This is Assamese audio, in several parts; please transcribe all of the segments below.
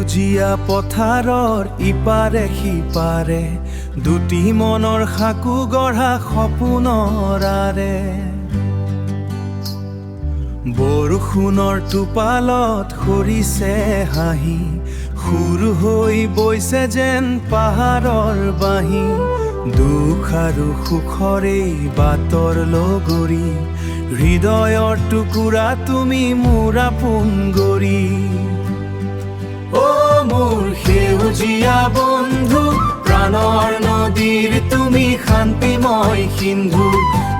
সেউজীয়া পথাৰৰ ইপাৰে সিপাৰে দুটি মনৰ সাকু গঢ়া সপোনৰ আৰে বৰষুণৰ টোপালত সৰিছে হাঁহি সুৰ হৈ বৈছে যেন পাহাৰৰ বাঁহী দুখ আৰু সুখৰে বাটৰ লগৰী হৃদয়ৰ টুকুৰা তুমি মোৰ আপোন গৰী অ' মোৰ সেউজীয়া বন্ধু প্ৰাণৰ নদীৰ তুমি শান্তিময় সিন্ধু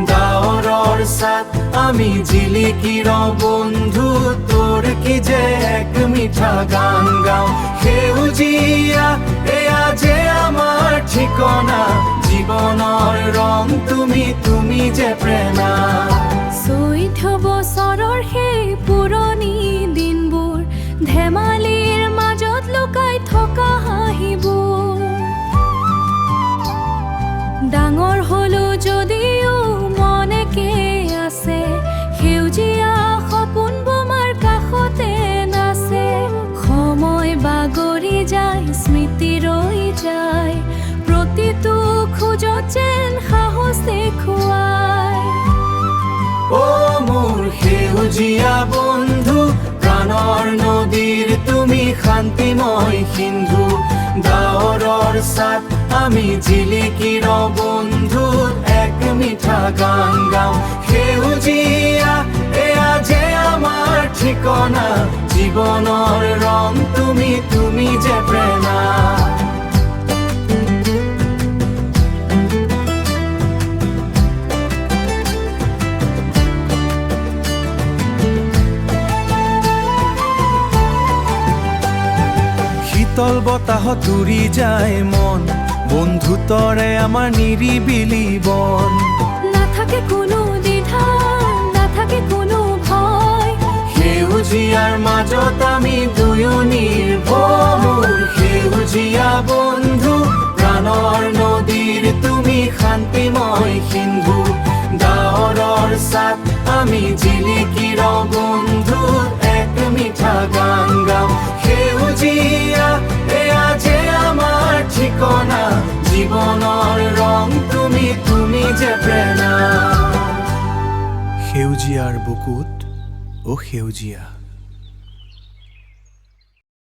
ডাৱৰৰ ছাট আমি জিলিকিৰ বন্ধু তোৰ কি যে এক মিঠা গান গাওঁ সেউজীয়া এয়া যে আমাৰ ঠিকনা জীৱনৰ ৰং তুমি যে প্ৰেৰণা 14 বছৰৰ সেই পুৰণি দিনবোৰ ধেমালিৰ মাজত লুকাই থকা হাঁহিবোৰ ডাঙৰ হলো যদিও মনেকে আছে সেউজীয়া সপোন বোমাৰ কাষতে নাচে সময় বাগৰি যায় স্মৃতি ৰৈ যায় প্ৰতিটো খোজত যেন সাহস দেখুৱায় অ' মোৰ সেউজীয়া বন্ধু প্ৰাণৰ নদীৰ তুমি শান্তিময় সিন্ধু ডাৱৰৰ ছাট আমি জিলিকিৰ বন্ধু এক মিঠা গান গাওঁ সেউজীয়া এয়া যে আমাৰ ঠিকনা জীৱনৰ ৰং তুমি যে প্ৰেৰণা শীতল বতাহত উৰি যায় মন বন্ধুত্বৰে আমাৰ নিৰিবিলি বন নাথাকে কোনো দ্বিধা নাথাকে কোনো ভয় সেউজীয়াৰ মাজত আমি দুয়ো নিৰ্ভৰ সেউজীয়া বন্ধু প্ৰাণৰ নদীৰ তুমি শান্তিময় সিন্ধু ডাৱৰৰ ছাট আমি জিলিকিৰ বন্ধু এক মিঠা গান গাওঁ সেউজীয়া এয়া যে আমাৰ ঠিকনা জীৱনৰ ৰং তুমি যে প্ৰেৰণা সেউজীয়াৰ বুকুত অ' সেউজীয়া